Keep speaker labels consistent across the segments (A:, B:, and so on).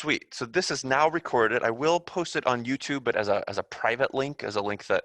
A: Sweet. So this is now recorded. I will post it on YouTube, but as a private link, as a link that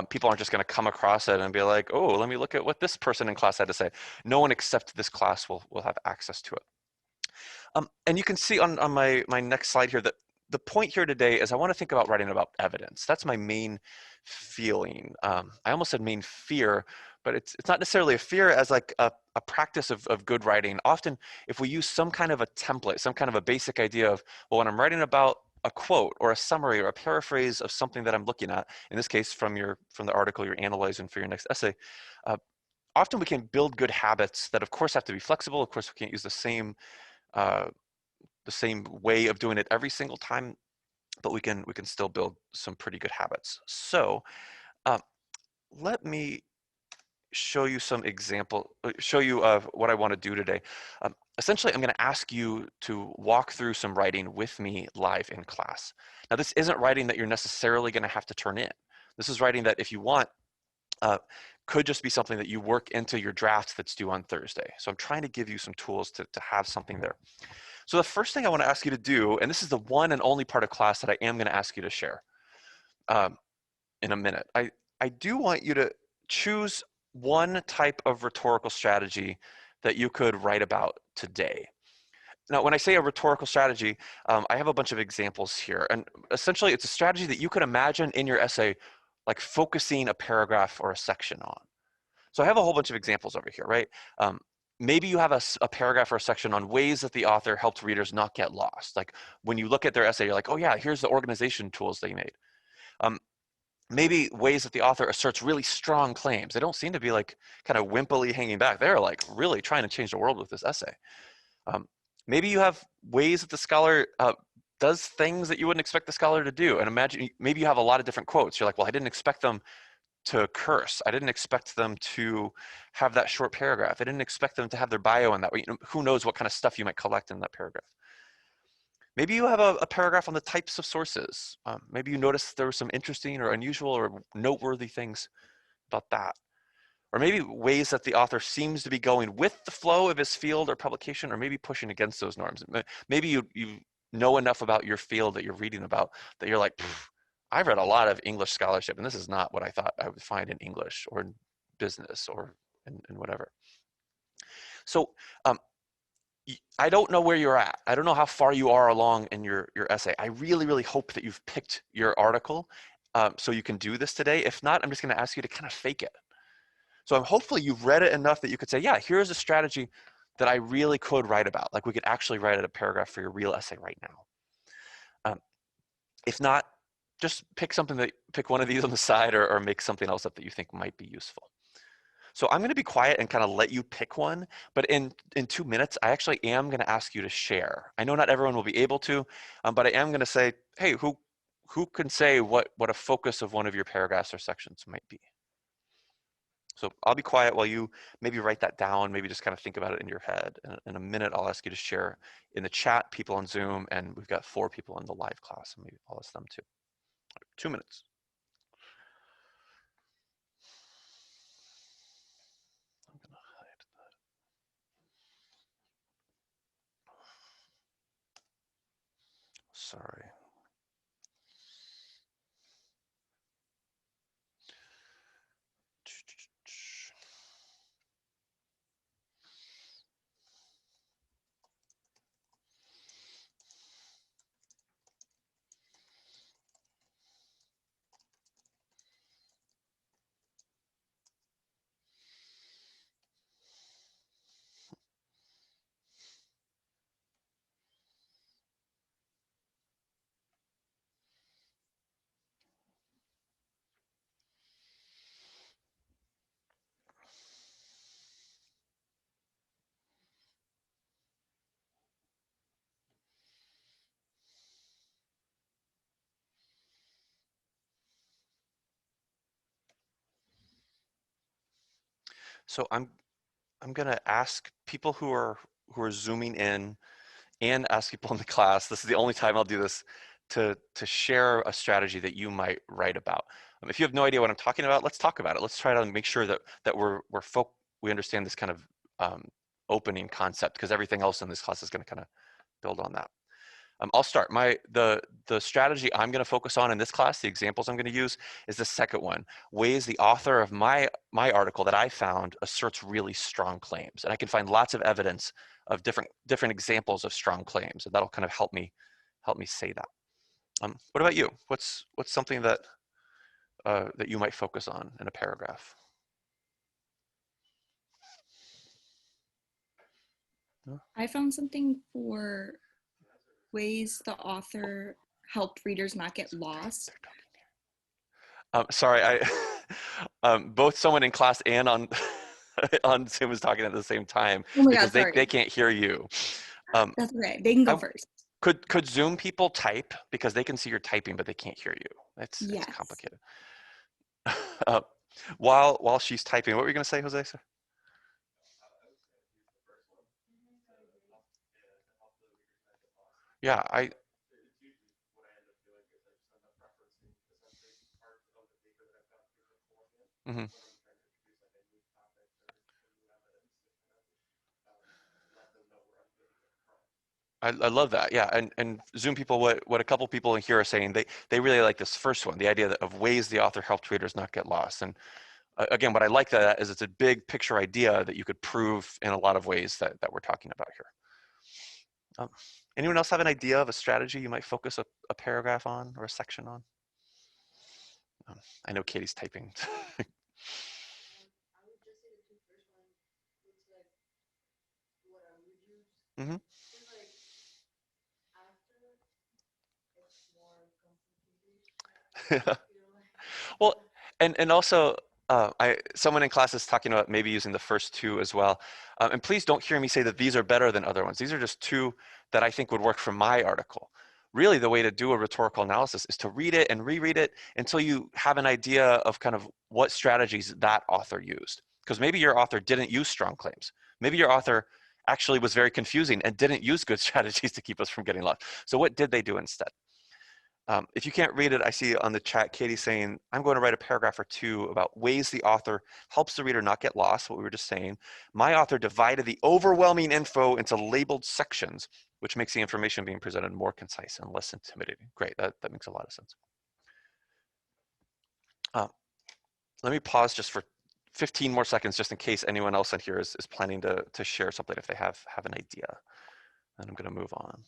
A: people aren't just going to come across it and be like, oh, let me look at what this person in class had to say. No one except this class will have access to it. And you can see on my next slide here that the point here today is I want to think about writing about evidence. That's my main feeling. I almost said main fear, but it's not necessarily a fear as like a practice of good writing. Often if we use some kind of a template, some kind of a basic idea of, well, when I'm writing about a quote or a summary or a paraphrase of something that I'm looking at, in this case from the article you're analyzing for your next essay, often we can build good habits that of course have to be flexible. Of course we can't use uh, the same way of doing it every single time, but we can still build some pretty good habits. So let me show you some example, show you what I want to do today. Essentially, I'm going to ask you to walk through some writing with me live in class. Now, this isn't writing that you're necessarily going to have to turn in. This is writing that if you want, could just be something that you work into your draft that's due on Thursday. So I'm trying to give you some tools to have something there. So the first thing I want to ask you to do, and this is the one and only part of class that I am going to ask you to share in a minute. I do want you to choose one type of rhetorical strategy that you could write about today. Now, when I say a rhetorical strategy, I have a bunch of examples here. And essentially, it's a strategy that you could imagine in your essay, like focusing a paragraph or a section on. So I have a whole bunch of examples over here, right? Maybe you have a paragraph or a section on ways that the author helped readers not get lost. Like when you look at their essay, you're like, oh yeah, here's the organization tools they made. Maybe ways that the author asserts really strong claims. They don't seem to be like kind of wimpily hanging back. They're like really trying to change the world with this essay. Maybe you have ways that the scholar does things that you wouldn't expect the scholar to do. And imagine, maybe you have a lot of different quotes. You're like, well, I didn't expect them to curse. I didn't expect them to have that short paragraph. I didn't expect them to have their bio in that way. You know, who knows what kind of stuff you might collect in that paragraph. Maybe you have a paragraph on the types of sources. Maybe you notice there were some interesting or unusual or noteworthy things about that. Or maybe ways that the author seems to be going with the flow of his field or publication, or maybe pushing against those norms. Maybe you know enough about your field that you're reading about that you're like, I've read a lot of English scholarship, and this is not what I thought I would find in English or in business or in whatever. So I don't know where you're at. I don't know how far you are along in your essay. I really, really hope that you've picked your article so you can do this today. If not, I'm just going to ask you to kind of fake it. So hopefully you've read it enough that you could say, yeah, here's a strategy that I really could write about. Like we could actually write a paragraph for your real essay right now. If not, just pick one of these on the side or make something else up that you think might be useful. So I'm going to be quiet and kind of let you pick one, but in 2 minutes, I actually am going to ask you to share. I know not everyone will be able to, but I am going to say, hey, who can say what a focus of one of your paragraphs or sections might be? So I'll be quiet while you maybe write that down, maybe just kind of think about it in your head. And in a minute, I'll ask you to share in the chat, people on Zoom, and we've got 4 people in the live class, and maybe I'll ask them too. 2 minutes. I'm gonna hide that. Sorry. So I'm gonna ask people who are zooming in and ask people in the class. This is the only time I'll do this to share a strategy that you might write about. If you have no idea what I'm talking about, let's talk about it. Let's try to make sure that we understand this kind of opening concept, because everything else in this class is going to kind of build on that. I'll start. The strategy I'm going to focus on in this class, the examples I'm going to use, is the second one. Ways the author of my article that I found asserts really strong claims, and I can find lots of evidence of different examples of strong claims, and that'll kind of help me say that. What about you? What's something that that you might focus on in a paragraph?
B: I found something for ways the author helped readers not get lost.
A: Sorry, I both someone in class and on on Zoom is talking at the same time
B: Oh my
A: because
B: God,
A: they
B: sorry.
A: can't hear you. Um,
B: That's okay. They can go
A: I
B: first.
A: could Zoom people type because they can see your typing, but they can't hear you. It's
B: Yes.
A: complicated. Uh, while she's typing, what were you going to say, Jose? Yeah, mhm. I love that. Yeah, and Zoom people, what a couple people in here are saying, they really like this first one, the idea of ways the author helped readers not get lost. And again, what I like that is it's a big picture idea that you could prove in a lot of ways that we're talking about here. Um, Anyone else have an idea of a strategy you might focus a paragraph on or a section on? I know Katie's typing. Hmm. Well, and also, someone in class is talking about maybe using the first two as well. And please don't hear me say that these are better than other ones. These are just two that I think would work for my article. Really, the way to do a rhetorical analysis is to read it and reread it until you have an idea of kind of what strategies that author used. Because maybe your author didn't use strong claims. Maybe your author actually was very confusing and didn't use good strategies to keep us from getting lost. So what did they do instead? If you can't read it, I see on the chat, Katie saying, I'm going to write a paragraph or two about ways the author helps the reader not get lost, what we were just saying. My author divided the overwhelming info into labeled sections, which makes the information being presented more concise and less intimidating. Great, that makes a lot of sense. Uh, Let me pause just for 15 more seconds, just in case anyone else on here is planning to share something if they have an idea. And I'm going to move on.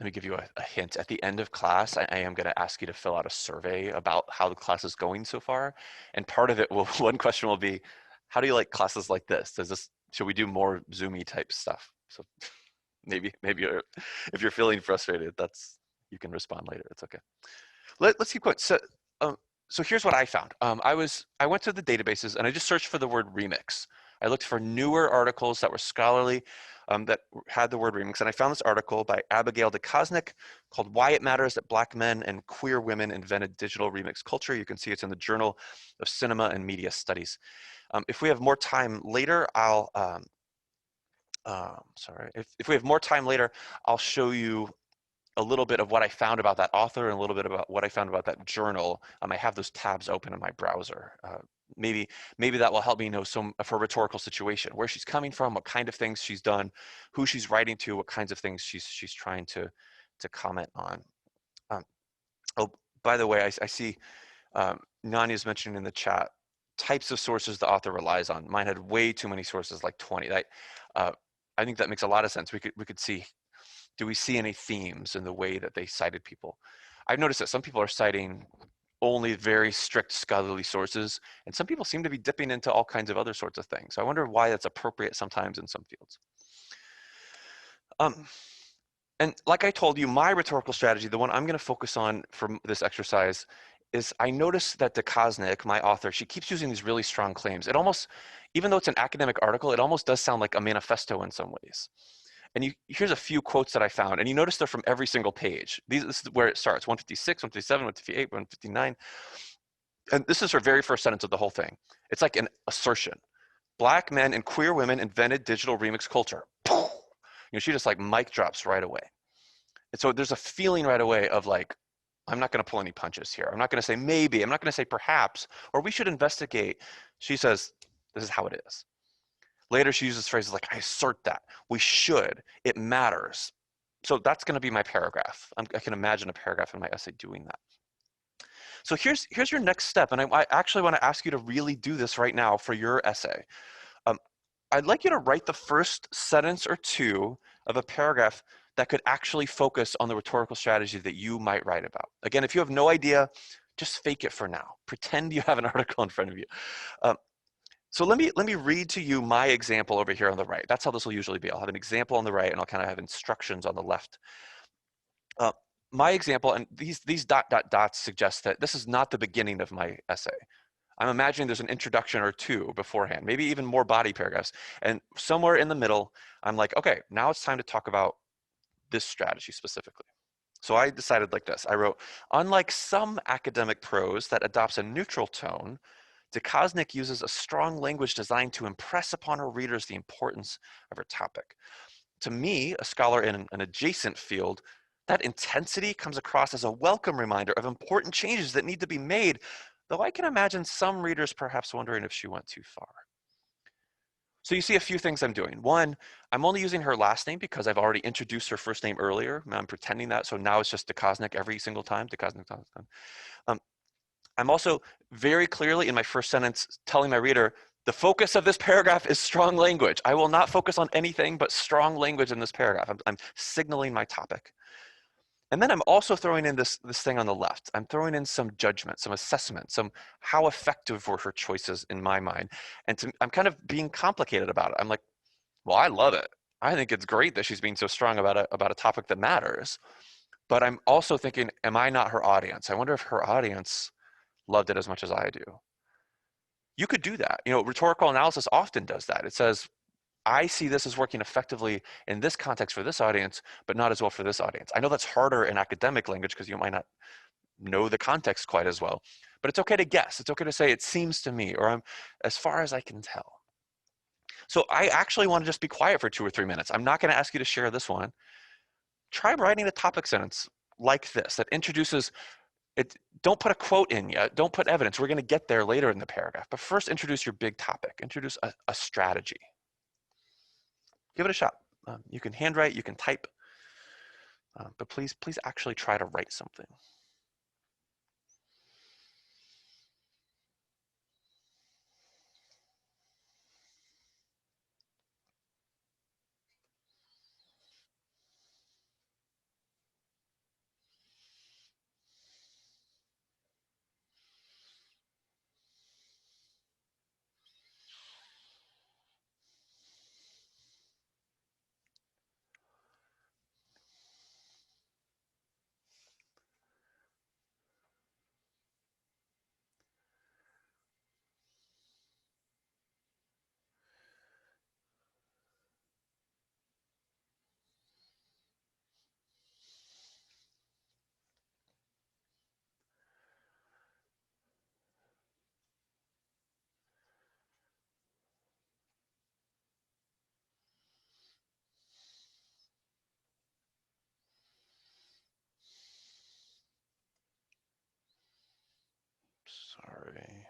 A: Let me give you a hint. At the end of class, I am going to ask you to fill out a survey about how the class is going so far. And part of it will, one question will be, how do you like classes like this? Should we do more Zoomy type stuff? So maybe if you're feeling frustrated, you can respond later. It's okay. Let's keep going. Um, so here's what I found. I went to the databases and I just searched for the word remix. I looked for newer articles that were scholarly, that had the word remix, and I found this article by Abigail DeKosnik called "Why It Matters That Black Men and Queer Women Invented Digital Remix Culture." You can see it's in the Journal of Cinema and Media Studies. If we have more time later, sorry. If we have more time later, I'll show you a little bit of what I found about that author and a little bit about what I found about that journal. I have those tabs open in my browser. Maybe that will help me know some of her rhetorical situation, where she's coming from, what kind of things she's done, who she's writing to, what kinds of things she's trying to comment on. Um, oh, by the way, I see Nania's mentioned in the chat types of sources the author relies on. Mine had way too many sources, like 20. I think that makes a lot of sense. We could see, do we see any themes in the way that they cited people? I've noticed that some people are citing only very strict scholarly sources, and some people seem to be dipping into all kinds of other sorts of things. So I wonder why that's appropriate sometimes in some fields. And like I told you, my rhetorical strategy, the one I'm going to focus on for this exercise, is I noticed that DeKosnik, my author, she keeps using these really strong claims. It almost, even though it's an academic article, it almost does sound like a manifesto in some ways. And here's a few quotes that I found, and you notice they're from every single page. This is where it starts: 156, 157, 158, 159. And this is her very first sentence of the whole thing. It's like an assertion. Black men and queer women invented digital remix culture. She just like mic drops right away. And so there's a feeling right away of like, I'm not going to pull any punches here. I'm not going to say maybe. I'm not going to say perhaps, or we should investigate. She says, this is how it is. Later, she uses phrases like, I assert that. We should. It matters. So that's going to be my paragraph. I can imagine a paragraph in my essay doing that. So here's your next step. And I actually want to ask you to really do this right now for your essay. Um, I'd like you to write the first sentence or two of a paragraph that could actually focus on the rhetorical strategy that you might write about. Again, if you have no idea, just fake it for now. Pretend you have an article in front of you. Um, so let me read to you my example over here on the right. That's how this will usually be. I'll have an example on the right, and I'll kind of have instructions on the left. Uh, my example, and these dots suggest that this is not the beginning of my essay. I'm imagining there's an introduction or two beforehand, maybe even more body paragraphs. And somewhere in the middle, I'm like, okay, now it's time to talk about this strategy specifically. So I decided like this. I wrote, unlike some academic prose that adopts a neutral tone, Ducosnik uses a strong language designed to impress upon her readers the importance of her topic. To me, a scholar in an adjacent field, that intensity comes across as a welcome reminder of important changes that need to be made, though I can imagine some readers perhaps wondering if she went too far. So you see a few things I'm doing. One, I'm only using her last name because I've already introduced her first name earlier. I'm pretending that, so now it's just Ducosnik every single time, Ducosnik. Um, I'm also very clearly in my first sentence telling my reader, the focus of this paragraph is strong language. I will not focus on anything but strong language in this paragraph. I'm signaling my topic. And then I'm also throwing in this thing on the left. I'm throwing in some judgment, some assessment, some how effective were her choices in my mind. And I'm kind of being complicated about it. I'm like, well, I love it. I think it's great that she's being so strong about a topic that matters. But I'm also thinking, am I not her audience? I wonder if her audience loved it as much as I do. You could do that. You know, rhetorical analysis often does that. It says, I see this as working effectively in this context for this audience, but not as well for this audience. I know that's harder in academic language because you might not know the context quite as well, but it's okay to guess. It's okay to say, it seems to me, or I'm as far as I can tell. So I actually want to just be quiet for 2 or 3 minutes. I'm not going to ask you to share this one. Try writing a topic sentence like this that introduces it. Don't put a quote in yet. Don't put evidence. We're going to get there later in the paragraph. But first, introduce your big topic. Introduce a strategy. Give it a shot. You can handwrite. You can type. But please actually try to write something. Sorry.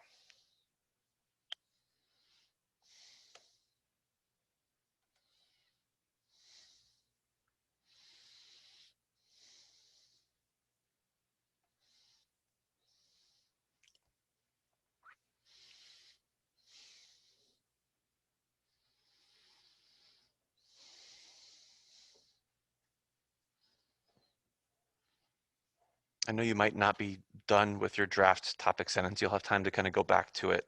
A: I know you might not be done with your draft topic sentence. You'll have time to kind of go back to it.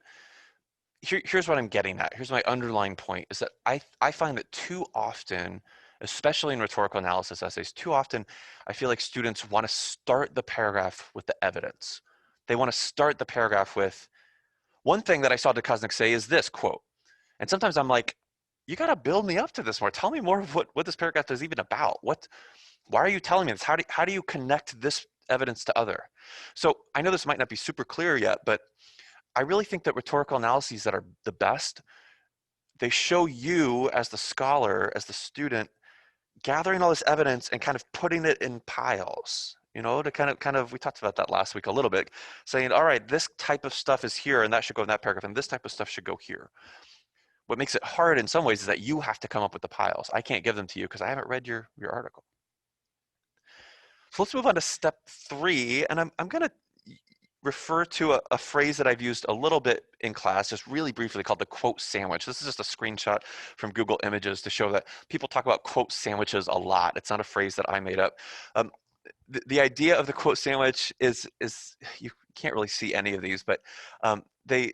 A: Here's what I'm getting at. Here's my underlying point is that I find that too often, especially in rhetorical analysis essays, too often I feel like students want to start the paragraph with the evidence. They want to start the paragraph with, one thing that I saw Ducosnik say is this quote. And sometimes I'm like, you got to build me up to this more. Tell me more of what this paragraph is even about. Why are you telling me this? How do you connect this evidence to other? So I know this might not be super clear yet, but I really think that rhetorical analyses that are the best, they show you as the scholar, as the student, gathering all this evidence and kind of putting it in piles you know, to kind of, we talked about that last week a little bit, saying, all right, this type of stuff is here and that should go in that paragraph and this type of stuff should go here. What makes it hard in some ways is that you have to come up with the piles. I can't give them to you because I haven't read your article. So let's move on to step 3, and I'm going to refer to a phrase that I've used a little bit in class, just really briefly, called the quote sandwich. This is just a screenshot from Google Images to show that people talk about quote sandwiches a lot. It's not a phrase that I made up. Um, the idea of the quote sandwich is you can't really see any of these, but they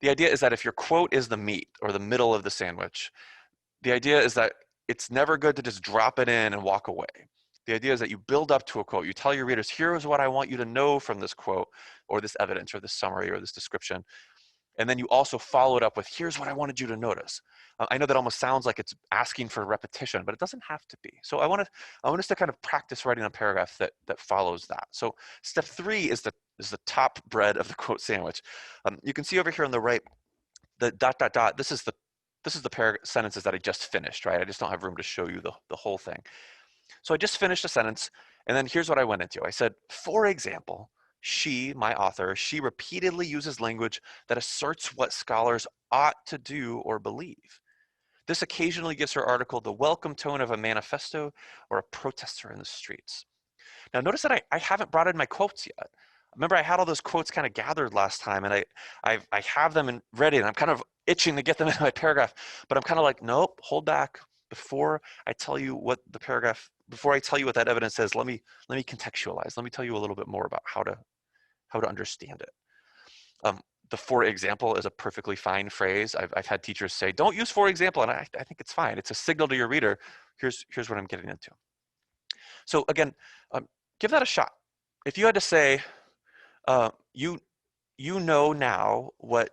A: the idea is that if your quote is the meat or the middle of the sandwich, the idea is that it's never good to just drop it in and walk away. The idea is that you build up to a quote. You tell your readers, here's what I want you to know from this quote or this evidence or this summary or this description. And then you also follow it up with, here's what I wanted you to notice. I know that almost sounds like it's asking for repetition, but it doesn't have to be. So I want us to kind of practice writing a paragraph that follows that. So step 3 is the top bread of the quote sandwich. You can see over here on the right, the ... This is the sentences that I just finished, right? I just don't have room to show you the whole thing. So I just finished a sentence, and then here's what I went into. I said, for example, she, my author, she repeatedly uses language that asserts what scholars ought to do or believe. This occasionally gives her article the welcome tone of a manifesto or a protester in the streets. Now notice that I haven't brought in my quotes yet. Remember, I had all those quotes kind of gathered last time, and I have them ready, and I'm kind of itching to get them in my paragraph, but I'm kind of like, nope, hold back. Before I tell you what the paragraph, before I tell you what that evidence says, let me contextualize. Let me tell you a little bit more about how to understand it. The for example is a perfectly fine phrase. I've had teachers say, don't use for example, and I think it's fine. It's a signal to your reader. Here's what I'm getting into. So again, give that a shot. If you had to say, you know now what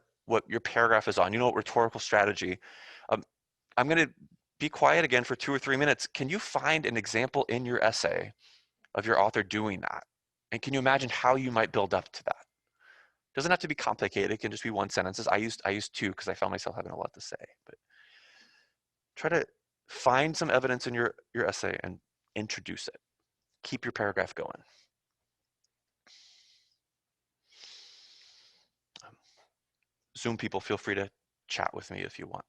A: your paragraph is on, you know what rhetorical strategy. I'm going to be quiet again for 2 or 3 minutes. Can you find an example in your essay of your author doing that? And can you imagine how you might build up to that? Doesn't have to be complicated. It can just be one sentences. I used 2 because I found myself having a lot to say. But try to find some evidence in your essay and introduce it. Keep your paragraph going. Zoom people, feel free to chat with me if you want.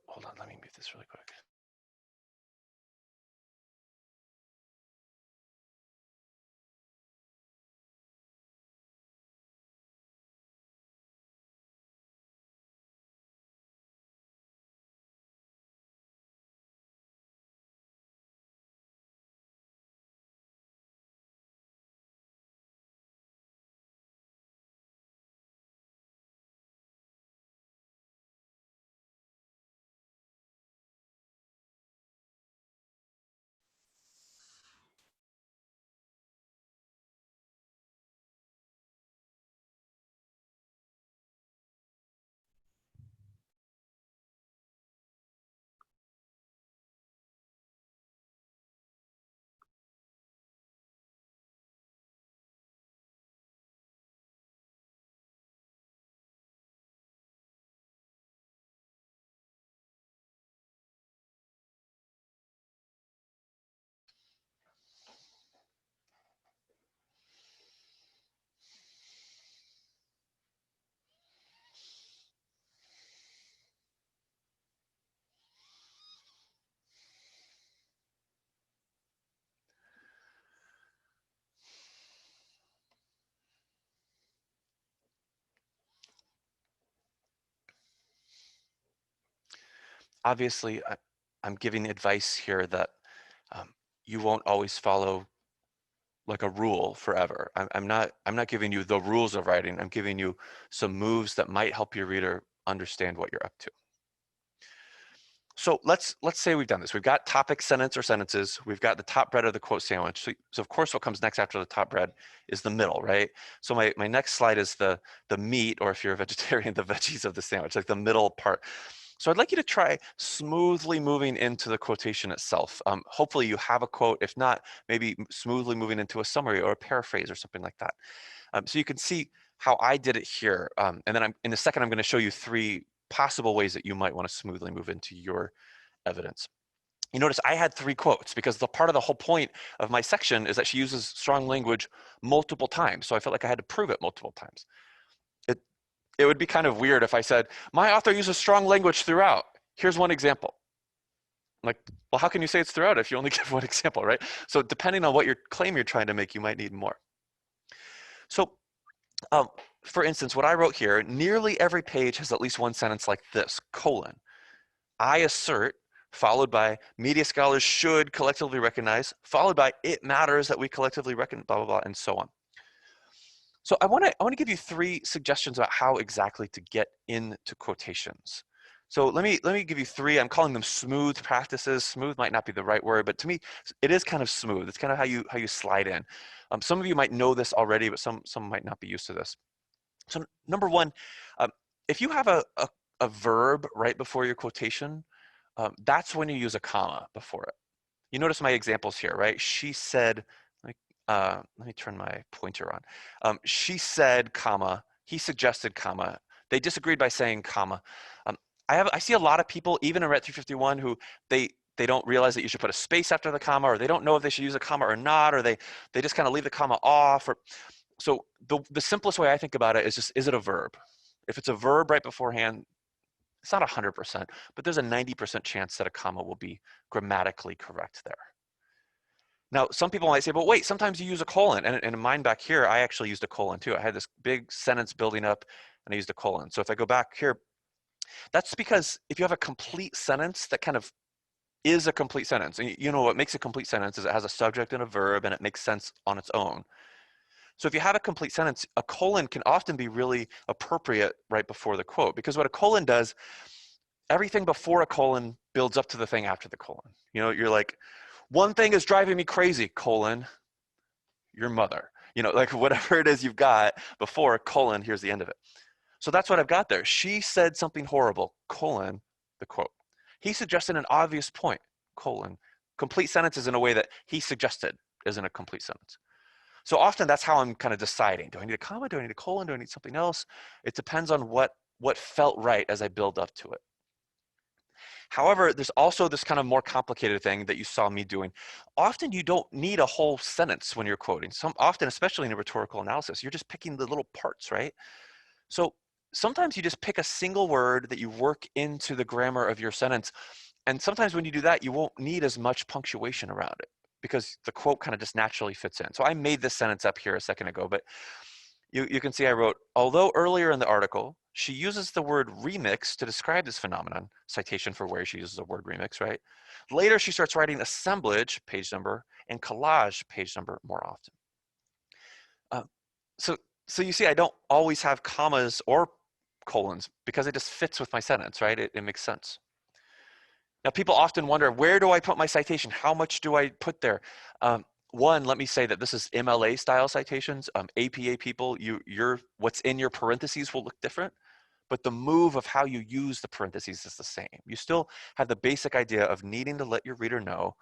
A: Hold on, let me mute this really quick. Obviously, I'm giving advice here that you won't always follow like a rule forever. I'm not giving you the rules of writing. I'm giving you some moves that might help your reader understand what you're up to. So let's say we've done this. We've got topic, sentence, or sentences. We've got the top bread of the quote sandwich. So of course, what comes next after the top bread is the middle, right? So my next slide is the meat, or if you're a vegetarian, the veggies of the sandwich, like the middle part. So I'd like you to try smoothly moving into the quotation itself. Hopefully you have a quote. If not, maybe smoothly moving into a summary or a paraphrase or something like that. So you can see how I did it here. And then in a second, I'm going to show you 3 possible ways that you might want to smoothly move into your evidence. You notice I had 3 quotes because the part of the whole point of my section is that she uses strong language multiple times. So I felt like I had to prove it multiple times. It, it would be kind of weird if I said, my author uses strong language throughout. Here's one example. Like, well, how can you say it's throughout if you only give one example, right? So depending on what your claim you're trying to make, you might need more. So um, for instance, what I wrote here, nearly every page has at least one sentence like this, colon. I assert, followed by media scholars should collectively recognize, followed by it matters that we collectively recognize, blah, blah, blah, and so on. So I want to give you 3 suggestions about how exactly to get into quotations. So let me give you 3. I'm calling them smooth practices. Smooth might not be the right word, but to me, it is kind of smooth. It's kind of how you slide in. Some of you might know this already, but some might not be used to this. So number 1, if you have a verb right before your quotation, that's when you use a comma before it. You notice my examples here, right? She said, let me turn my pointer on. She said, comma, he suggested, comma. They disagreed by saying, comma. Um, I see a lot of people, even in RHET 351, who they don't realize that you should put a space after the comma, or they don't know if they should use a comma or not, or they just kind of leave the comma off. Or so the simplest way I think about it is just, is it a verb? If it's a verb right beforehand, it's not 100%, but there's a 90% chance that a comma will be grammatically correct there. Now, some people might say, but wait, sometimes you use a colon. And in mine back here, I actually used a colon too. I had this big sentence building up and I used a colon. So if I go back here, that's because if you have a complete sentence that kind of is a complete sentence, and you know what makes a complete sentence is it has a subject and a verb and it makes sense on its own. So if you have a complete sentence, a colon can often be really appropriate right before the quote, because what a colon does, everything before a colon builds up to the thing after the colon. You know, you're like, one thing is driving me crazy, colon, your mother. You know, like whatever it is you've got before, colon, here's the end of it. So that's what I've got there. She said something horrible, colon, the quote. He suggested an obvious point, colon. Complete sentences in a way that he suggested isn't a complete sentence. So often that's how I'm kind of deciding. Do I need a comma? Do I need a colon? Do I need something else? It depends on what felt right as I build up to it. However, there's also this kind of more complicated thing that you saw me doing. Often you don't need a whole sentence when you're quoting. Often, especially in a rhetorical analysis, you're just picking the little parts, right? So sometimes you just pick a single word that you work into the grammar of your sentence. And sometimes when you do that, you won't need as much punctuation around it because the quote kind of just naturally fits in. So I made this sentence up here a second ago, but you can see I wrote, although earlier in the article, she uses the word remix to describe this phenomenon, citation for where she uses the word remix, right? Later, she starts writing assemblage, page number, and collage, page number, more often. Uh, so, so you see, I don't always have commas or colons because it just fits with my sentence, right? It makes sense. Now, people often wonder, where do I put my citation? How much do I put there? One, let me say that this is MLA style citations. APA people, what's in your parentheses will look different, but the move of how you use the parentheses is the same. You still have the basic idea of needing to let your reader know,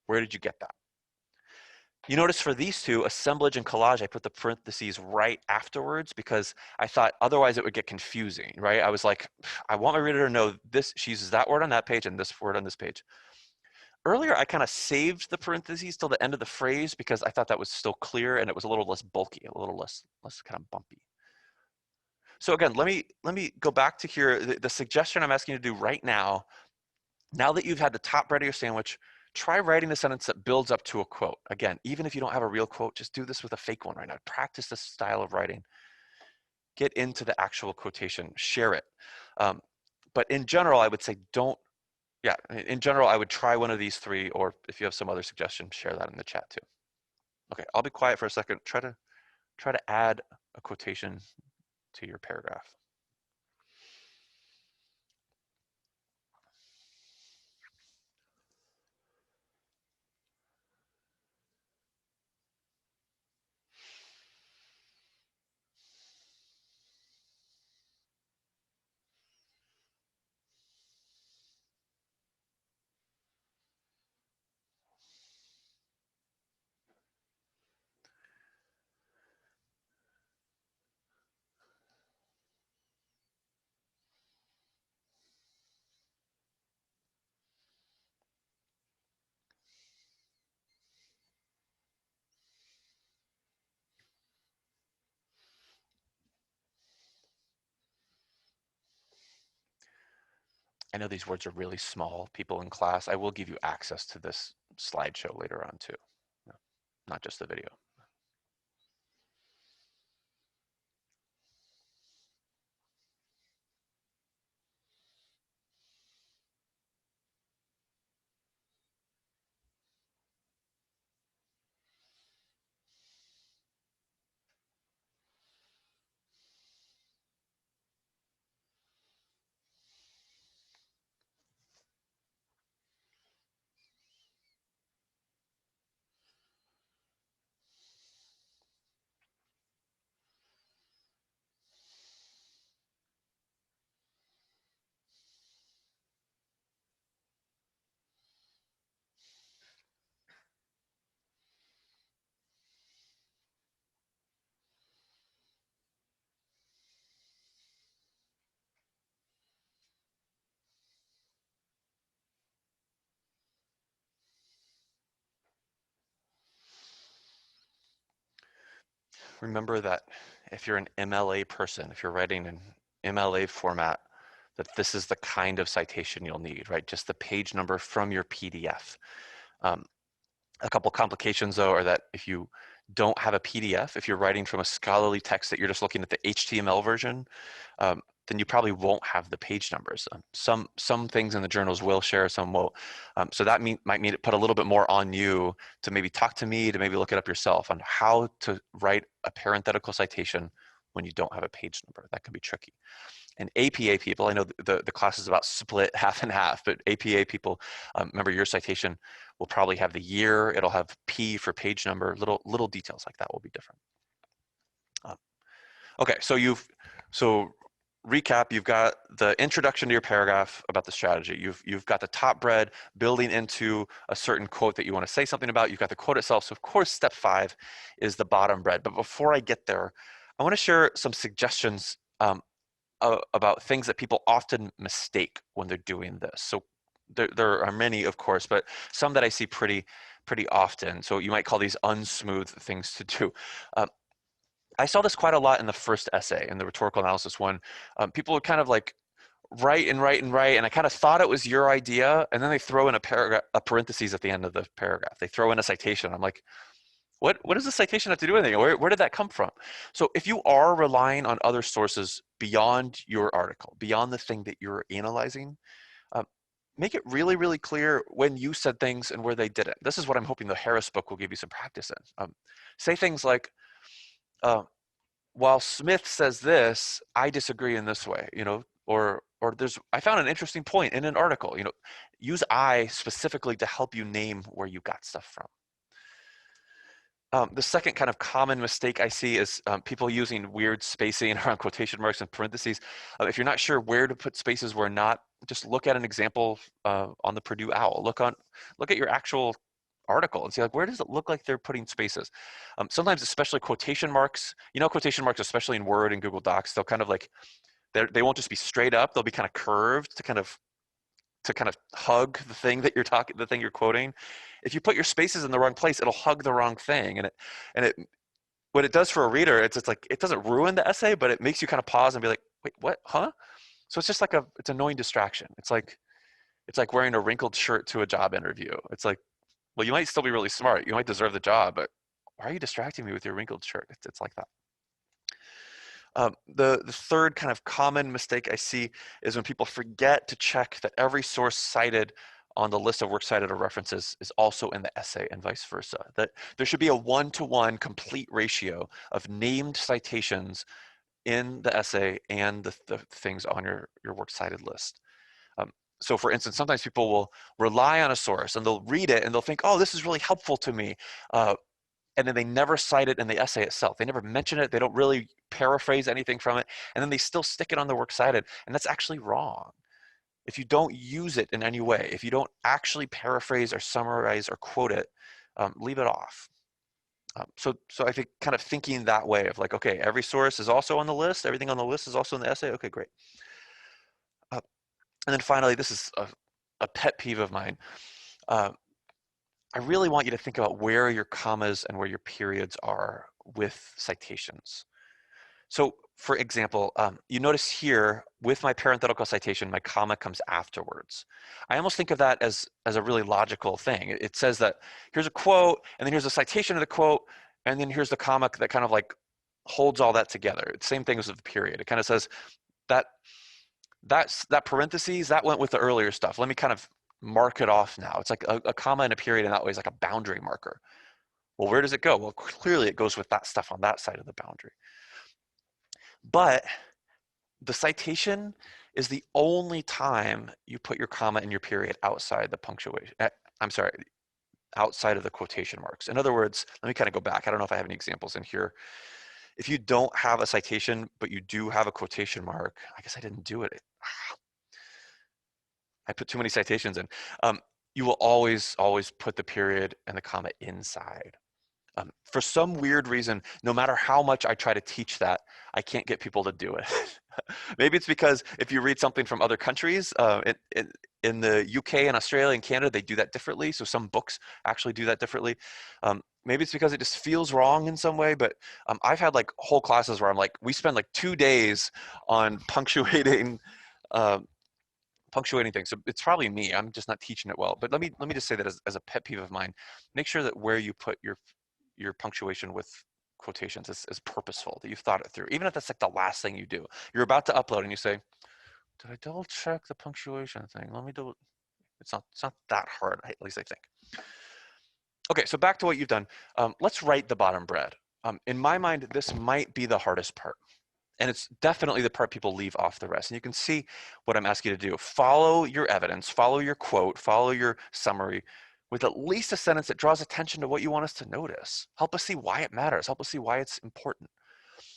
A: where did you get that? You notice for these two, assemblage and collage, I put the parentheses right afterwards because I thought otherwise it would get confusing, right? I was like, I want my reader to know this, she uses that word on that page and this word on this page. Earlier, I kind of saved the parentheses till the end of the phrase because I thought that was still clear and it was a little less bulky, a little less kind of bumpy. So again, let me go back to here. The suggestion I'm asking you to do right now that you've had the top bread of your sandwich, try writing a sentence that builds up to a quote. Again, even if you don't have a real quote, just do this with a fake one right now. Practice this style of writing. Get into the actual quotation, share it. But in general, I would say in general, I would try one of these 3, or if you have some other suggestion, share that in the chat too. Okay, I'll be quiet for a second. Try to add a quotation to your paragraph. I know these words are really small, people in class. I will give you access to this slideshow later on too, no, not just the video. Remember that if you're an MLA person, if you're writing an MLA format, that this is the kind of citation you'll need, right? Just the page number from your PDF. Um, a couple complications though are that if you don't have a PDF, if you're writing from a scholarly text that you're just looking at the HTML version, then you probably won't have the page numbers. Some things in the journals will share, some won't. So that might mean it put a little bit more on you to maybe talk to me, to maybe look it up yourself on how to write a parenthetical citation when you don't have a page number. That can be tricky. And APA people, I know the class is about split half and half, but APA people, remember your citation will probably have the year, it'll have P for page number, little details like that will be different. Okay, so recap, you've got the introduction to your paragraph about the strategy. You've got the top bread building into a certain quote that you want to say something about. You've got the quote itself. So of course, step 5 is the bottom bread. But before I get there, I want to share some suggestions about things that people often mistake when they're doing this. So there are many, of course, but some that I see pretty often. So you might call these unsmooth things to do. I saw this quite a lot in the first essay, in the rhetorical analysis one. People would kind of like write and write and write, and I kind of thought it was your idea, and then they throw in a paragraph, a parentheses at the end of the paragraph. They throw in a citation. I'm like, what does the citation have to do with anything? Where did that come from? So if you are relying on other sources beyond your article, beyond the thing that you're analyzing, um, make it really clear when you said things and where they didn't. This is what I'm hoping the Harris book will give you some practice in. Say things like, uh, while Smith says this, I disagree in this way, or I found an interesting point in an article, use I specifically to help you name where you got stuff from. The second kind of common mistake I see is people using weird spacing around quotation marks and parentheses. If you're not sure where to put spaces where not, just look at an example on the Purdue OWL. Look at your actual article and see, like, where does it look like they're putting spaces? Sometimes, especially quotation marks, quotation marks, especially in Word and Google Docs, they'll kind of like, they won't just be straight up, they'll be kind of curved to kind of hug the thing that the thing you're quoting. If you put your spaces in the wrong place, it'll hug the wrong thing. And what it does for a reader, it's just like, it doesn't ruin the essay, but it makes you kind of pause and be like, wait, what, huh? So it's just like it's an annoying distraction. It's like wearing a wrinkled shirt to a job interview. It's like, well, you might still be really smart. You might deserve the job, but why are you distracting me with your wrinkled shirt? It's like that. The third kind of common mistake I see is when people forget to check that every source cited on the list of works cited or references is also in the essay and vice versa. That there should be a one-to-one complete ratio of named citations in the essay and the things on your works cited list. So for instance, sometimes people will rely on a source and they'll read it and they'll think, oh, this is really helpful to me. And then they never cite it in the essay itself. They never mention it. They don't really paraphrase anything from it. And then they still stick it on the works cited. And that's actually wrong. If you don't use it in any way, if you don't actually paraphrase or summarize or quote it, leave it off. So I think kind of thinking that way of like, okay, every source is also on the list. Everything on the list is also in the essay. Okay, great. And then finally, this is a pet peeve of mine. Uh, I really want you to think about where your commas and where your periods are with citations. So for example, you notice here with my parenthetical citation, my comma comes afterwards. I almost think of that as a really logical thing. It says that here's a quote, and then here's a citation of the quote, and then here's the comma that kind of like holds all that together. It's the same thing as with the period. It kind of says that that parentheses that went with the earlier stuff. Let me kind of mark it off now. It's like a comma and a period in that way is like a boundary marker. Well, where does it go? Well, clearly it goes with that stuff on that side of the boundary. But the citation is the only time you put your comma and your period outside the punctuation. I'm sorry, outside of the quotation marks. In other words, let me kind of go back. I don't know if I have any examples in here. If you don't have a citation, but you do have a quotation mark, I guess I didn't do it. I put too many citations in. Um, you will always put the period and the comma inside. For some weird reason, no matter how much I try to teach that, I can't get people to do it. Maybe it's because if you read something from other countries, in the UK and Australia and Canada, they do that differently. So some books actually do that differently. Maybe it's because it just feels wrong in some way, but I've had like whole classes where I'm like, we spend like 2 days on uh, punctuating things. So it's probably me. I'm just not teaching it well. But let me just say that as a pet peeve of mine, make sure that where you put your punctuation with quotations is purposeful, that you've thought it through. Even if that's like the last thing you do. You're about to upload and you say, did I double check the punctuation thing? Let me double, it's not that hard, at least I think. Okay, so back to what you've done. Let's write the bottom bread. In my mind, this might be the hardest part. And it's definitely the part people leave off the rest. And you can see what I'm asking you to do. Follow your evidence, follow your quote, follow your summary with at least a sentence that draws attention to what you want us to notice. Help us see why it matters. Help us see why it's important.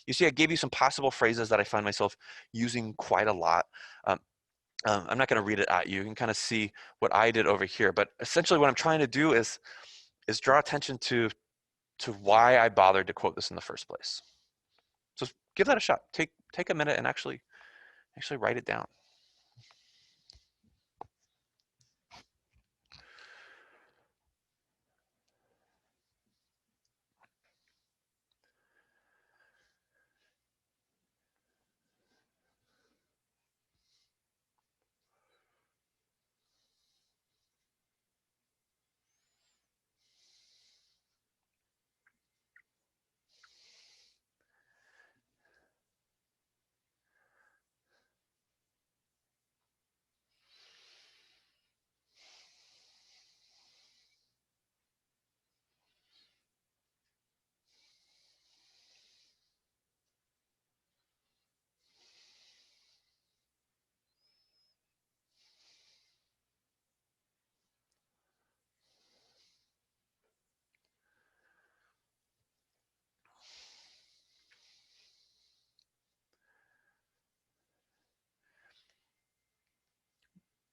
A: You see, I gave you some possible phrases that I find myself using quite a lot. Um, I'm not going to read it at you. You can kind of see what I did over here. But essentially what I'm trying to do is draw attention to why I bothered to quote this in the first place. So give that a shot. Take a minute and actually write it down.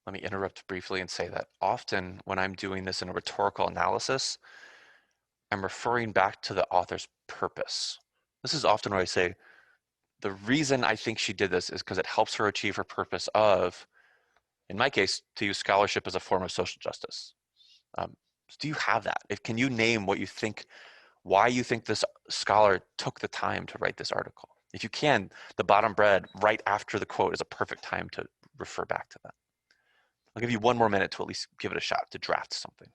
A: Let me interrupt briefly and say that often when I'm doing this in a rhetorical analysis, I'm referring back to the author's purpose. This is often where I say, the reason I think she did this is because it helps her achieve her purpose of, in my case, to use scholarship as a form of social justice. So do you have that? Can you name what you think, why you think this scholar took the time to write this article? If you can, the bottom bread right after the quote is a perfect time to refer back to that. I'll give you one more minute to at least give it a shot to draft something.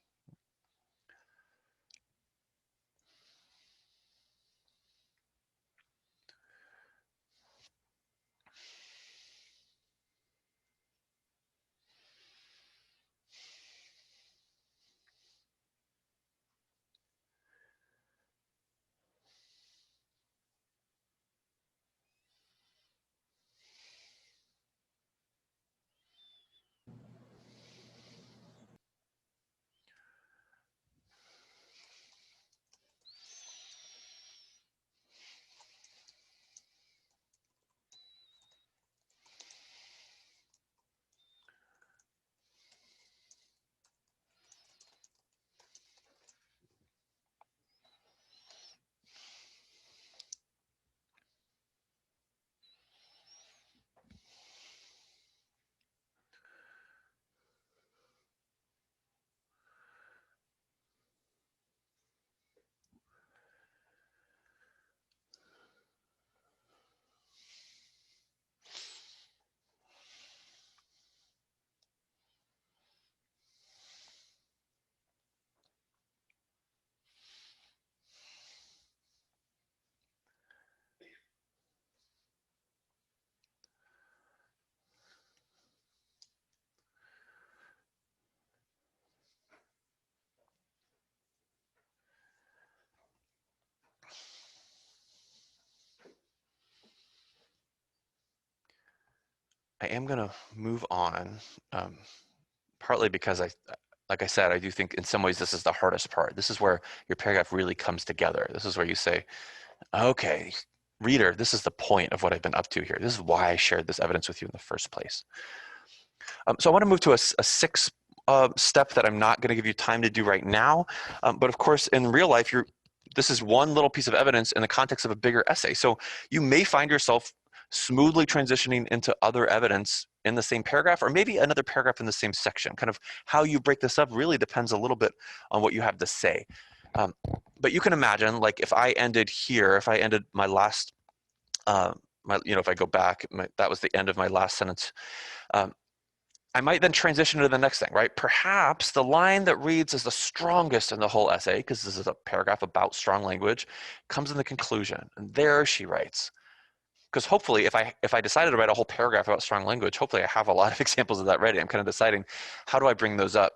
A: I am going to move on, um, partly because like I said, I do think in some ways this is the hardest part. This is where your paragraph really comes together. This is where you say, okay, reader, this is the point of what I've been up to here. This is why I shared this evidence with you in the first place. So I want to move to a sixth step that I'm not going to give you time to do right now. But of course, in real life, this is one little piece of evidence in the context of a bigger essay. So you may find yourself smoothly transitioning into other evidence in the same paragraph, or maybe another paragraph in the same section. Kind of how you break this up really depends a little bit on what you have to say. Um, but you can imagine, like if I ended here, if I ended my last, if I go back, that was the end of my last sentence. Um, I might then transition to the next thing, right? Perhaps the line that reads as the strongest in the whole essay, because this is a paragraph about strong language, comes in the conclusion. And there she writes, because hopefully if I decided to write a whole paragraph about strong language, hopefully I have a lot of examples of that ready. I'm kind of deciding, how do I bring those up?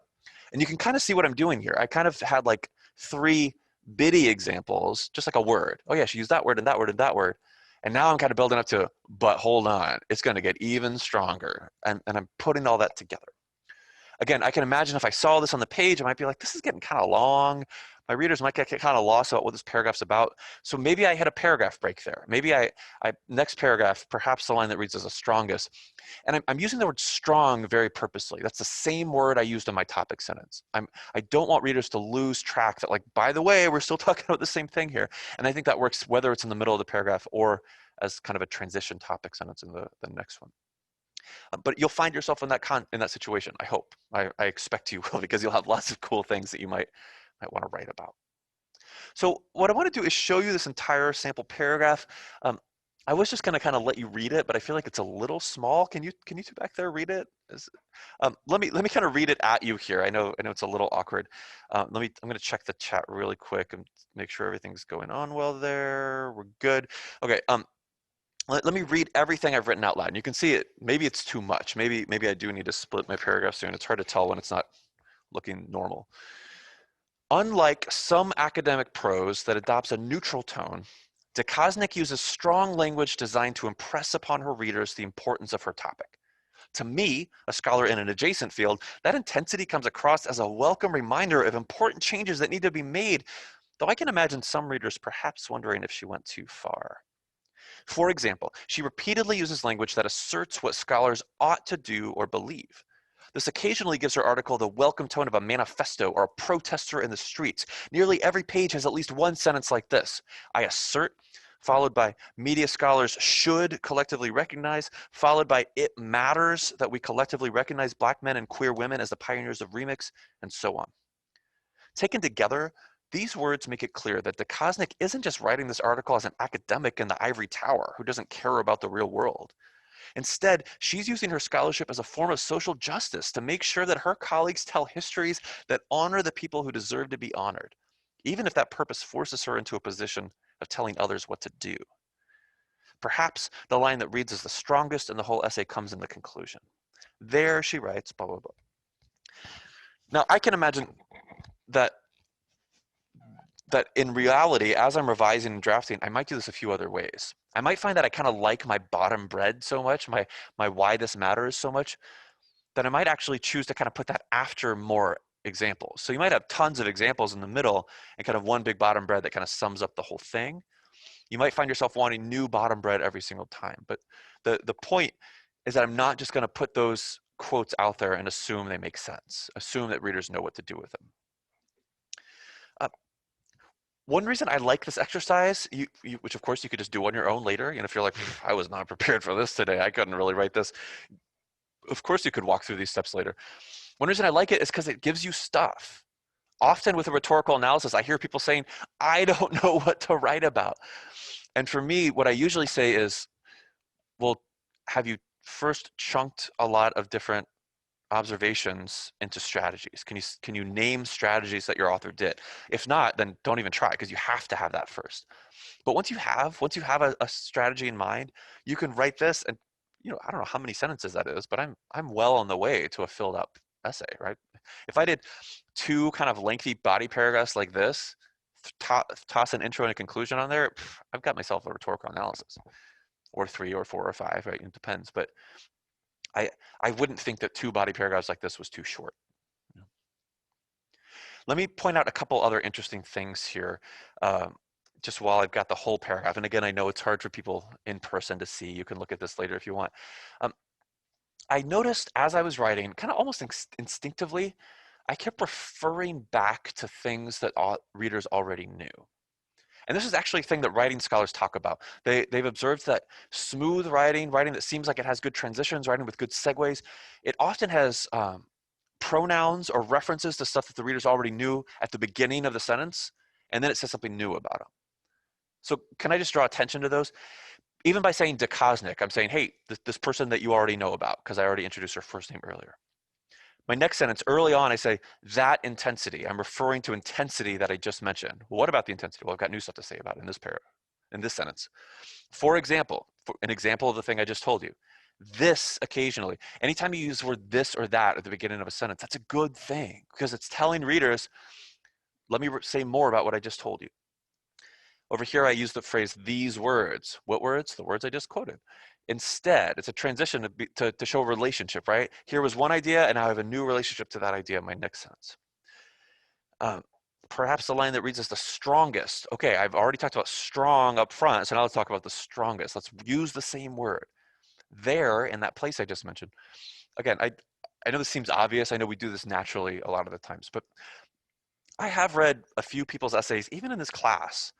A: And you can kind of see what I'm doing here. I kind of had like 3 bitty examples, just like a word. Oh yeah, she used that word and that word and that word. And now I'm kind of building up to, but hold on, it's going to get even stronger. And I'm putting all that together. Again, I can imagine if I saw this on the page, I might be like, this is getting kind of long. My readers might get kind of lost about what this paragraph's about. So maybe I hit a paragraph break there. Maybe I next paragraph, perhaps the line that reads as the strongest. And I'm using the word strong very purposely. That's the same word I used in my topic sentence. I don't want readers to lose track that, like, by the way, we're still talking about the same thing here. And I think that works whether it's in the middle of the paragraph or as kind of a transition topic sentence in the next one. But you'll find yourself in that situation. I hope. I expect you will, because you'll have lots of cool things that you might want to write about. So what I want to do is show you this entire sample paragraph. Um, I was just going to kind of let you read it, but I feel like it's a little small. Can you two back there read it? Let me kind of read it at you here. I know it's a little awkward. I'm going to check the chat really quick and make sure everything's going on well there. We're good. Okay. Let me read everything I've written out loud. And you can see it. Maybe it's too much. Maybe I do need to split my paragraph soon. It's hard to tell when it's not looking normal. Unlike some academic prose that adopts a neutral tone, Ducosnik uses strong language designed to impress upon her readers the importance of her topic. To me, a scholar in an adjacent field, that intensity comes across as a welcome reminder of important changes that need to be made, though I can imagine some readers perhaps wondering if she went too far. For example, she repeatedly uses language that asserts what scholars ought to do or believe. This occasionally gives her article the welcome tone of a manifesto or a protester in the streets. Nearly every page has at least one sentence like this: I assert, followed by media scholars should collectively recognize, followed by it matters that we collectively recognize Black men and queer women as the pioneers of remix, and so on. Taken together, these words make it clear that Ducosnik isn't just writing this article as an academic in the ivory tower who doesn't care about the real world. Instead, she's using her scholarship as a form of social justice to make sure that her colleagues tell histories that honor the people who deserve to be honored, even if that purpose forces her into a position of telling others what to do. Perhaps the line that reads as the strongest in the whole essay comes in the conclusion. There she writes, blah, blah, blah. Now, I can imagine that in reality, as I'm revising and drafting, I might do this a few other ways. I might find that I kind of like my bottom bread so much, my why this matters so much, that I might actually choose to kind of put that after more examples. So you might have tons of examples in the middle and kind of one big bottom bread that kind of sums up the whole thing. You might find yourself wanting new bottom bread every single time. But the point is that I'm not just going to put those quotes out there and assume they make sense, assume that readers know what to do with them. One reason I like this exercise, which of course you could just do on your own later, if you're like, I was not prepared for this today, I couldn't really write this. Of course you could walk through these steps later. One reason I like it is because it gives you stuff. Often with a rhetorical analysis, I hear people saying, I don't know what to write about. And for me, what I usually say is, well, have you first chunked a lot of different observations into strategies? Can you name strategies that your author did? If not, then don't even try, because you have to have that first. But once you have a strategy in mind, you can write this, and I don't know how many sentences that is, but I'm well on the way to a filled up essay, right? If I did 2 kind of lengthy body paragraphs like this, toss an intro and a conclusion on there, I've got myself a rhetorical analysis, or 3 or 4 or 5, right? It depends. But I, I wouldn't think that 2 body paragraphs like this was too short. Let me point out a couple other interesting things here, um, just while I've got the whole paragraph. And again, I know it's hard for people in person to see. You can look at this later if you want. Um, I noticed as I was writing, kind of almost instinctively, I kept referring back to things that readers already knew. And this is actually a thing that writing scholars talk about. They've observed that smooth writing, writing that seems like it has good transitions, writing with good segues, it often has pronouns or references to stuff that the readers already knew at the beginning of the sentence, and then it says something new about them. So can I just draw attention to those? Even by saying Dekosnik, I'm saying, hey, this person that you already know about, because I already introduced her first name earlier. My next sentence, early on, I say, that intensity. I'm referring to intensity that I just mentioned. Well, what about the intensity? Well, I've got new stuff to say about it in this paragraph, in this sentence. For example, an example of the thing I just told you. This occasionally, anytime you use the word this or that at the beginning of a sentence, that's a good thing because it's telling readers, let me say more about what I just told you. Over here, I use the phrase these words. What words? The words I just quoted. Instead, it's a transition to show a relationship, right? Here was one idea, and now I have a new relationship to that idea in my next sentence. Um, Perhaps the line that reads as the strongest. Okay, I've already talked about strong up front, so now let's talk about the strongest. Let's use the same word. There, in that place I just mentioned. Again, I know this seems obvious. I know we do this naturally a lot of the times, but I have read a few people's essays, even in this class,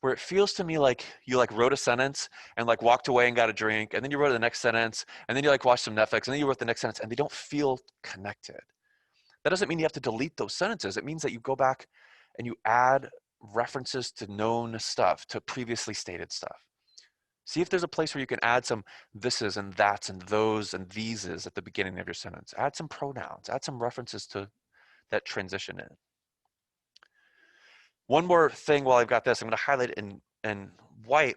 A: where it feels to me like you like wrote a sentence and like walked away and got a drink, and then you wrote the next sentence, and then you like watched some Netflix, and then you wrote the next sentence, and they don't feel connected. That doesn't mean you have to delete those sentences. It means that you go back and you add references to known stuff, to previously stated stuff. See if there's a place where you can add some thises and that's and those and theses at the beginning of your sentence. Add some pronouns, add some references to that transition in. One more thing while I've got this, I'm going to highlight it in white.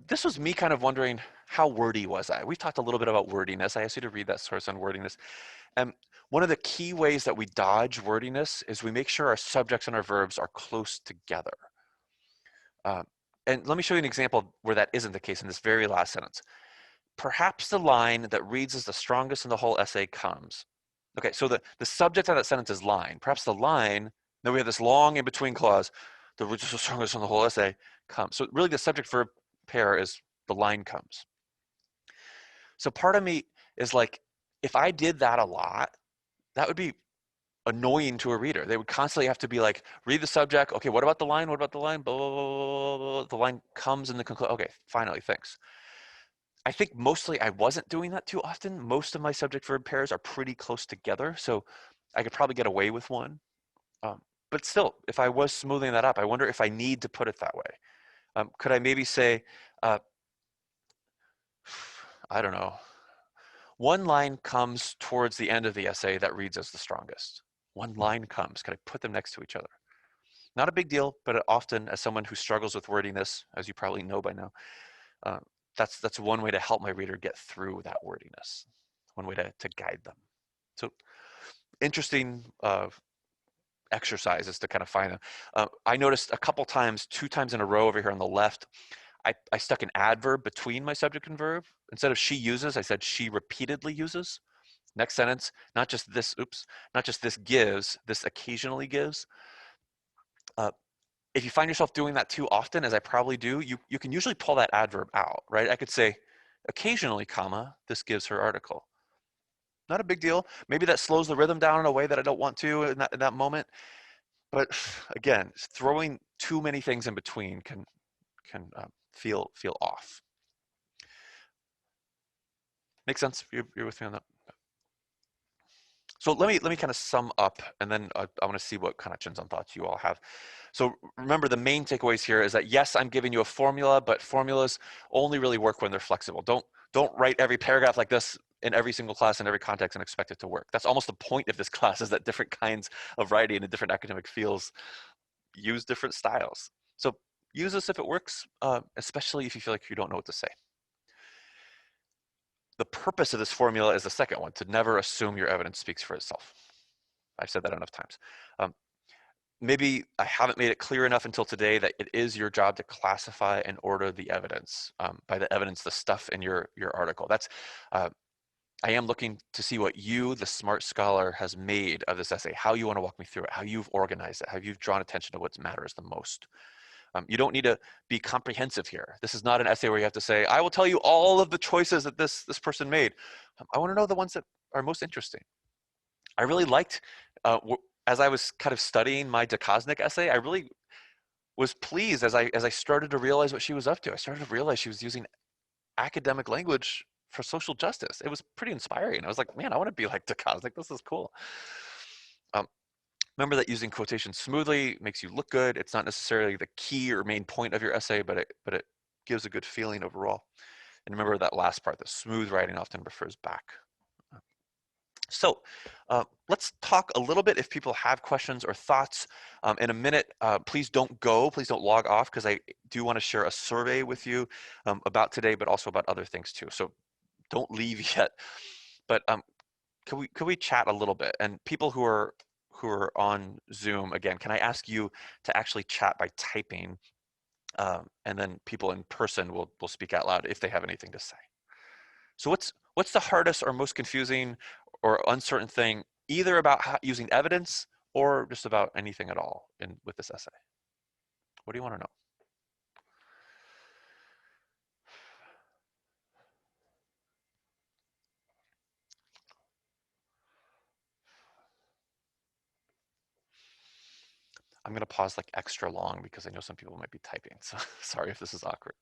A: This was me kind of wondering, how wordy was I? We've talked a little bit about wordiness. I asked you to read that source on wordiness. And one of the key ways that we dodge wordiness is we make sure our subjects and our verbs are close together. Um, and let me show you an example where that isn't the case in this very last sentence. Perhaps the line that reads as the strongest in the whole essay comes. Okay, so the subject of that sentence is line. Perhaps the line, then we have this long in-between clause, the reads as the strongest in the whole essay comes. So really the subject verb pair is the line comes. So part of me is like, if I did that a lot, that would be annoying to a reader. They would constantly have to be like, read the subject. Okay, what about the line? What about the line? Blah, blah, blah, blah, blah. The line comes in the conclusion. Okay, finally, thanks. I think mostly I wasn't doing that too often. Most of my subject verb pairs are pretty close together, so I could probably get away with one. Um, but still, if I was smoothing that up, I wonder if I need to put it that way. Could I maybe say, uh, I don't know, one line comes towards the end of the essay that reads as the strongest. One line comes. Could I put them next to each other? Not a big deal, but often, as someone who struggles with wordiness, as you probably know by now, uh, that's one way to help my reader get through that wordiness. One way to guide them. So interesting exercises to kind of find them. I noticed a couple times, 2 times in a row over here on the left, I stuck an adverb between my subject and verb. Instead of she uses, I said she repeatedly uses. Next sentence, not just this, oops, not just this gives, this occasionally gives. Uh, if you find yourself doing that too often, as I probably do, you can usually pull that adverb out, right? I could say, occasionally, comma, this gives her article. Not a big deal. Maybe that slows the rhythm down in a way that I don't want to in that moment. But again, throwing too many things in between can feel off. Make sense? You're with me on that? So let me kind of sum up, and then I want to see what connections and thoughts you all have. So remember, the main takeaways here is that yes, I'm giving you a formula, but formulas only really work when they're flexible. Don't write every paragraph like this in every single class in every context and expect it to work. That's almost the point of this class, is that different kinds of writing and different academic fields use different styles. So use this if it works, especially if you feel like you don't know what to say. The purpose of this formula is the second one, to never assume your evidence speaks for itself. I've said that enough times. Um, Maybe I haven't made it clear enough until today that it is your job to classify and order the evidence. By the evidence, the stuff in your article. That's I am looking to see what you, the smart scholar, has made of this essay, how you want to walk me through it, how you've organized it, how you've drawn attention to what matters the most. You don't need to be comprehensive here. This is not an essay where you have to say, I will tell you all of the choices that this person made. I want to know the ones that are most interesting. I really liked, as I was kind of studying my Ducosnik essay, I really was pleased as I started to realize what she was up to. I started to realize she was using academic language for social justice. It was pretty inspiring. I was like, man, I want to be like Ducosnik. This is cool. Um, Remember that using quotations smoothly makes you look good. It's not necessarily the key or main point of your essay, but it gives a good feeling overall. And remember that last part, the smooth writing often refers back. So let's talk a little bit if people have questions or thoughts. In a minute, please don't go, please don't log off, because I do want to share a survey with you about today, but also about other things too. So don't leave yet. But could we chat a little bit? And people who are on Zoom, again, can I ask you to actually chat by typing, and then people in person will speak out loud if they have anything to say. So what's the hardest or most confusing or uncertain thing, either about using evidence or just about anything at all with this essay? What do you want to know? I'm going to pause like extra long because I know some people might be typing. So sorry if this is awkward.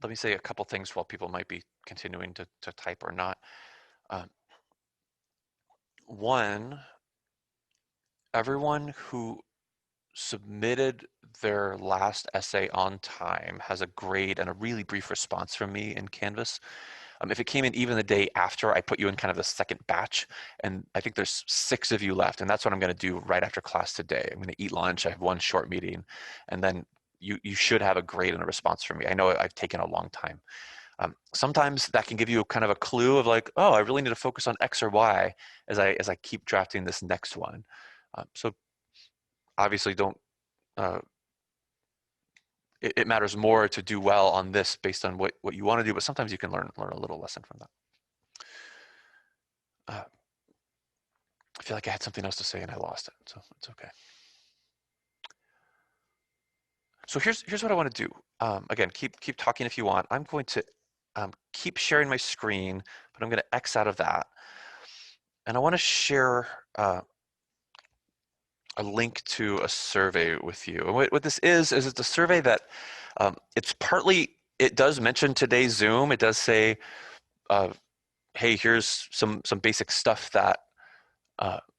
A: Let me say a couple things while people might be continuing to type or not. Um, One, everyone who submitted their last essay on time has a grade and a really brief response from me in Canvas. If it came in even the day after, I put you in kind of the second batch, and I think there's 6 of you left, and that's what I'm going to do right after class today. I'm going to eat lunch. I have one short meeting, and then you should have a grade and a response from me. I know I've taken a long time. Sometimes that can give you kind of a clue of like, oh, I really need to focus on X or Y as I keep drafting this next one. So obviously don't. Uh, it matters more to do well on this based on what you want to do, but sometimes you can learn a little lesson from that. Uh, I feel like I had something else to say and I lost it, so it's okay. So here's what I want to do. Again, keep talking if you want. I'm going to keep sharing my screen, but I'm going to X out of that, and I want to share a link to a survey with you. And what this is it's a survey that it's partly, it does mention today's Zoom. It does say, hey, here's some basic stuff that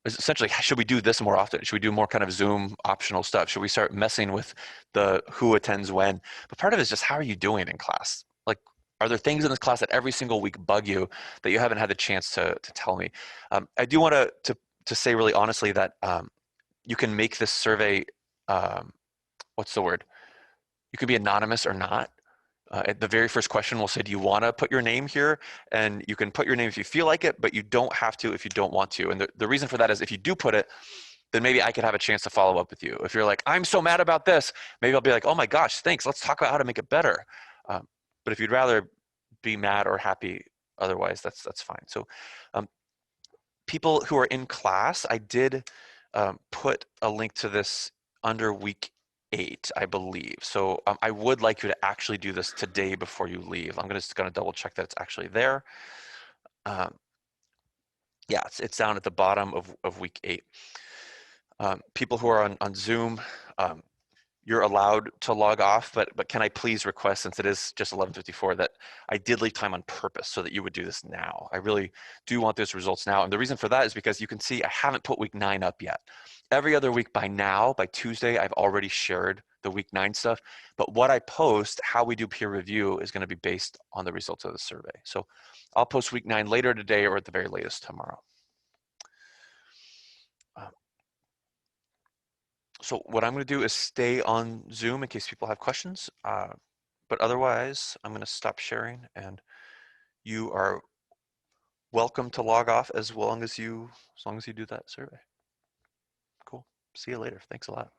A: essentially, should we do this more often? Should we do more kind of Zoom optional stuff? Should we start messing with the who attends when? But part of it is just, how are you doing in class? Like, are there things in this class that every single week bug you that you haven't had the chance to tell me? I do want to say really honestly that you can make this survey, um, what's the word? You can be anonymous or not. The very first question will say, do you want to put your name here? And you can put your name if you feel like it, but you don't have to if you don't want to. And the reason for that is, if you do put it, then maybe I could have a chance to follow up with you. If you're like, I'm so mad about this, maybe I'll be like, oh my gosh, thanks. Let's talk about how to make it better. But if you'd rather be mad or happy otherwise, that's fine. So people who are in class, I did put a link to this under week 8, I believe. So I would like you to actually do this today before you leave. I'm just gonna double check that it's actually there. Um, yeah, it's down at the bottom of week 8. People who are on Zoom, um, you're allowed to log off, but can I please request, since it is just 11:54, that I did leave time on purpose so that you would do this now. I really do want those results now. And the reason for that is because you can see I haven't put week 9 up yet. Every other week by now, by Tuesday, I've already shared the week 9 stuff. But what I post, how we do peer review, is going to be based on the results of the survey. So I'll post week 9 later today, or at the very latest tomorrow. Um, so what I'm going to do is stay on Zoom in case people have questions. But otherwise, I'm going to stop sharing and You are welcome to log off as long as you do that survey. Cool. See you later. Thanks a lot.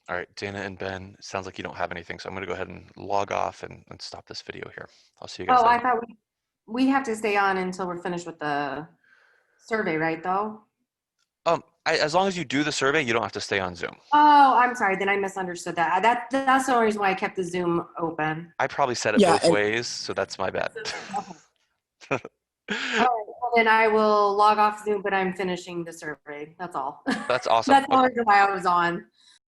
A: All right, Dana and Ben, it sounds like you don't have anything, so I'm going to go ahead and log off and stop this video here. I'll see you guys
C: Oh, I
A: later.
C: thought we have to stay on until we're finished with the survey, right, though?
A: As long as you do the survey, you don't have to stay on Zoom.
C: Oh, I'm sorry. Then I misunderstood that. That's the only reason why I kept the Zoom open.
A: I probably said it
D: Yeah,
A: both
D: and
A: ways, so that's my bad.
C: Okay. All right. Well, then I will log off Zoom, but I'm finishing the survey. That's all.
A: That's awesome.
C: That's the only reason why I was on.